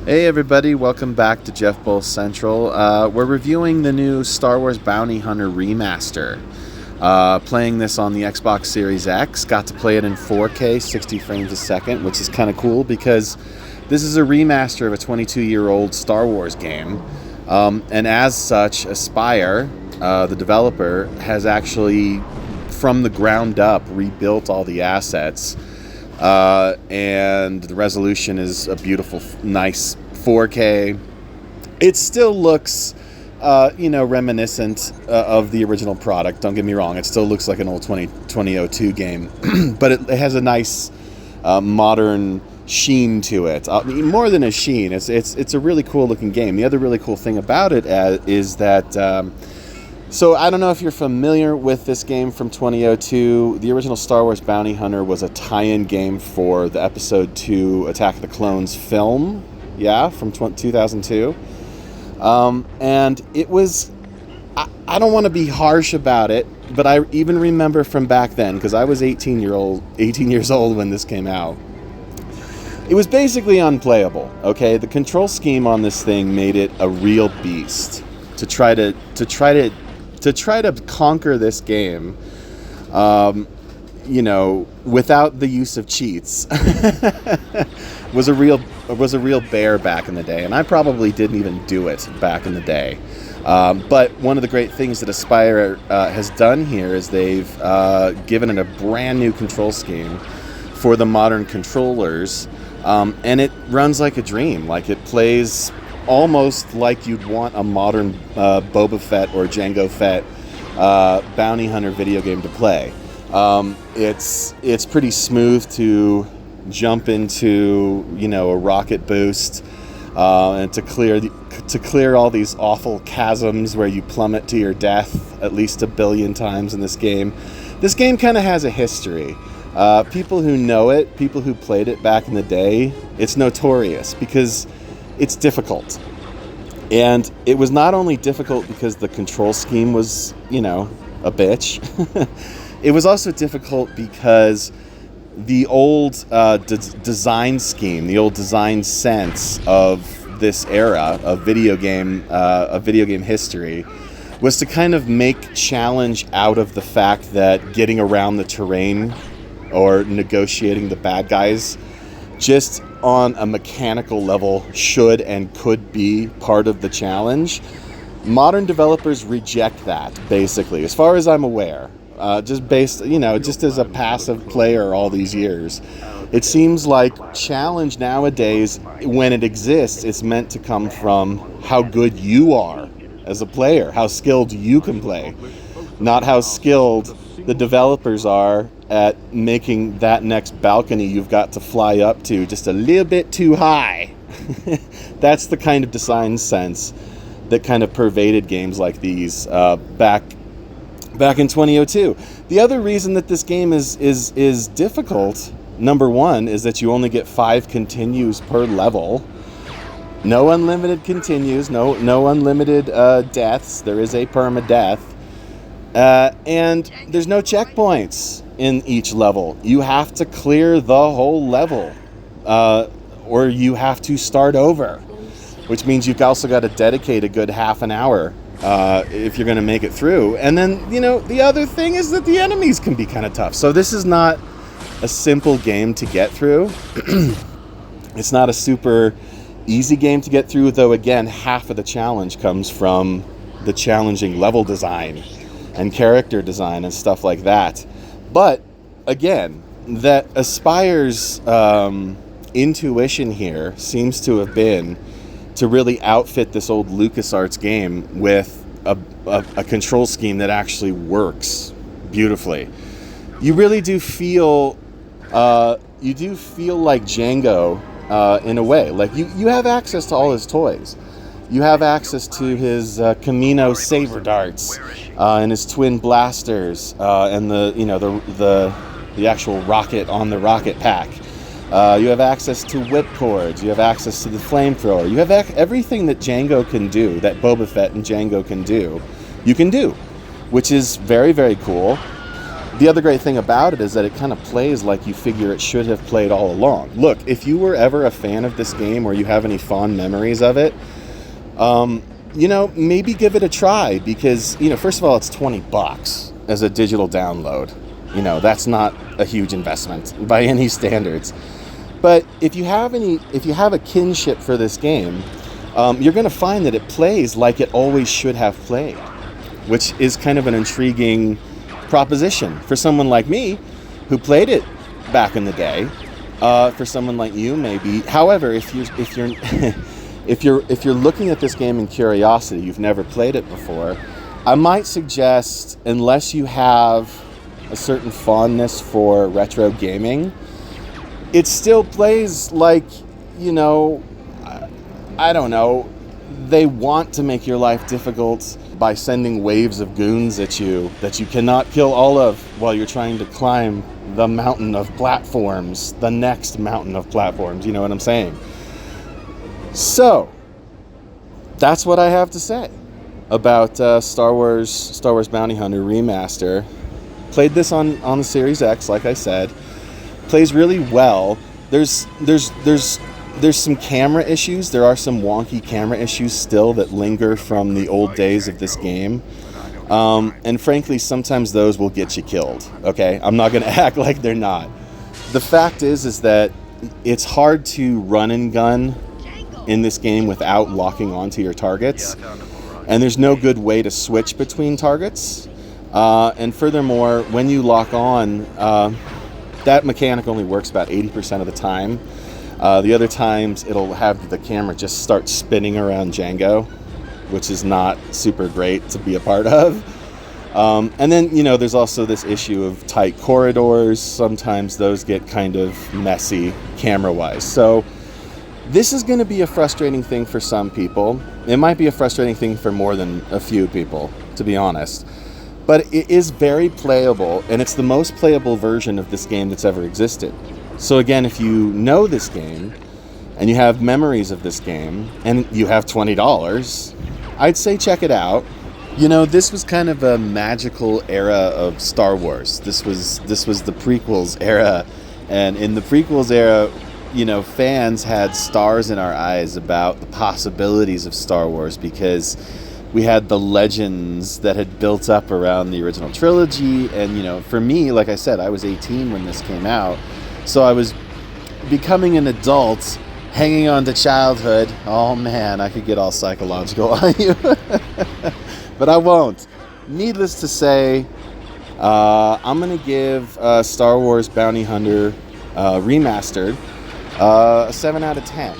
Hey everybody, welcome back to Jeff Bull Central. We're reviewing the new Star Wars Bounty Hunter Remaster. Playing this on the Xbox Series X. Got to play it in 4K, 60 frames a second, which is kind of cool because this is a remaster of a 22-year-old Star Wars game. And as such, Aspyr, the developer, has actually, from the ground up, rebuilt all the assets. And the resolution is a beautiful, nice 4K. It still looks, reminiscent of the original product. Don't get me wrong; it still looks like an old 2002 game, but it has a nice modern sheen to it. More than a sheen, it's a really cool looking game. The other really cool thing about it is that. So I don't know if you're familiar with this game from 2002. The original Star Wars Bounty Hunter was a tie-in game for the Episode 2 Attack of the Clones film, from 2002. And it was, I don't want to be harsh about it, but I even remember from back then, because I was 18 years old when this came out. It was basically unplayable, okay? The control scheme on this thing made it a real beast. To try to conquer this game, without the use of cheats, was a real bear back in the day, and I probably didn't even do it back in the day. But one of the great things that Aspyr has done here is they've given it a brand new control scheme for the modern controllers, and it runs like a dream. Like, it plays almost like you'd want a modern Boba Fett or Jango Fett bounty hunter video game to play. It's pretty smooth to jump into, a rocket boost, and to clear all these awful chasms where you plummet to your death at least 1 billion times in this game. This game kind of has a history. People who know it, people who played it back in the day, it's notorious because it's difficult. And it was not only difficult because the control scheme was, a bitch. It was also difficult because the old design scheme, the old design sense of this era of video game history was to kind of make challenge out of the fact that getting around the terrain or negotiating the bad guys just on a mechanical level should and could be part of the challenge. Modern developers reject that, basically, as far as I'm aware. Just as a passive player all these years. It seems like challenge nowadays, when it exists, it's meant to come from how good you are as a player, how skilled you can play, not how skilled the developers are at making that next balcony you've got to fly up to just a little bit too high. That's the kind of design sense that kind of pervaded games like these back in 2002. The other reason that this game is difficult, number one, is that you only get 5 continues per level. No unlimited continues, no unlimited deaths. There is a permadeath. And there's no checkpoints in each level. You have to clear the whole level, or you have to start over, which means you've also got to dedicate a good half an hour if you're going to make it through. And then, the other thing is that the enemies can be kind of tough. So this is not a simple game to get through. It's not a super easy game to get through, though, again, half of the challenge comes from the challenging level design and character design and stuff like that. But again, that Aspyr's intuition here seems to have been to really outfit this old LucasArts game with a control scheme that actually works beautifully. You really do feel like Jango in a way. Like you have access to all his toys. You have access to his Camino saber darts and his twin blasters and the actual rocket on the rocket pack. You have access to whipcords. You have access to the flamethrower. You have everything that Jango can do, that Boba Fett and Jango can do, you can do, which is very, very cool. The other great thing about it is that it kind of plays like you figure it should have played all along. Look, if you were ever a fan of this game or you have any fond memories of it, maybe give it a try because, first of all, it's $20 as a digital download. That's not a huge investment by any standards. But if you have a kinship for this game, you're going to find that it plays like it always should have played, which is kind of an intriguing proposition for someone like me who played it back in the day. For someone like you, maybe. However, if you're looking at this game in curiosity, you've never played it before, I might suggest, unless you have a certain fondness for retro gaming, it still plays like, I don't know, they want to make your life difficult by sending waves of goons at you that you cannot kill all of while you're trying to climb the mountain of platforms, the next mountain of platforms, you know what I'm saying? So, that's what I have to say about Star Wars Bounty Hunter Remaster. Played this on the Series X, like I said. Plays really well. There's some camera issues. There are some wonky camera issues still that linger from the old days of this game. And frankly, sometimes those will get you killed, okay? I'm not going to act like they're not. The fact is that it's hard to run and gun in this game without locking onto your targets. And there's no good way to switch between targets. And furthermore, when you lock on, that mechanic only works about 80% of the time. The other times, it'll have the camera just start spinning around Django, which is not super great to be a part of. And then, there's also this issue of tight corridors. Sometimes those get kind of messy camera-wise. So this is going to be a frustrating thing for some people. It might be a frustrating thing for more than a few people, to be honest. But it is very playable, and it's the most playable version of this game that's ever existed. So again, if you know this game, and you have memories of this game, and you have $20, I'd say check it out. This was kind of a magical era of Star Wars. This was the prequels era, and in the prequels era, fans had stars in our eyes about the possibilities of Star Wars because we had the legends that had built up around the original trilogy. And, for me, like I said, I was 18 when this came out. So I was becoming an adult, hanging on to childhood. Oh man, I could get all psychological on you. But I won't. Needless to say, I'm going to give Star Wars Bounty Hunter Remastered a 7 out of 10,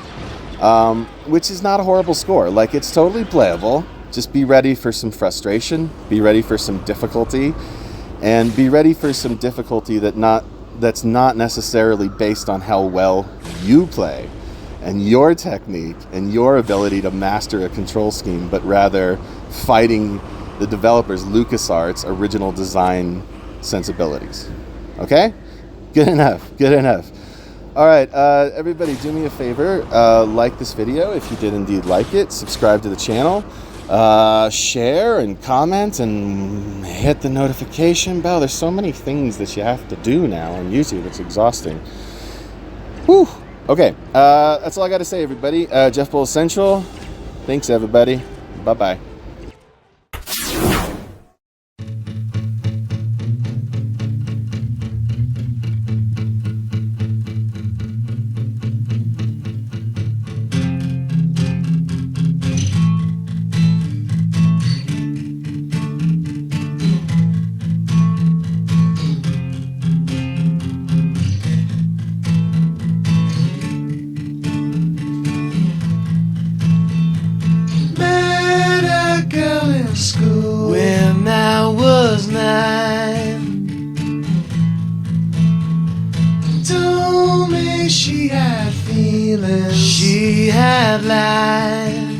which is not a horrible score. Like, it's totally playable. Just be ready for some frustration, be ready for some difficulty, and be ready for some difficulty that's not necessarily based on how well you play and your technique and your ability to master a control scheme, but rather fighting the developers' LucasArts' original design sensibilities. Okay? Good enough. All right, everybody, do me a favor. Like this video if you did indeed like it. Subscribe to the channel. Share and comment and hit the notification bell. There's so many things that you have to do now on YouTube. It's exhausting. Whew. Okay, that's all I got to say, everybody. Jeff Bull Central. Thanks, everybody. Bye-bye. School when I was 9, told me she had feelings, she had lied.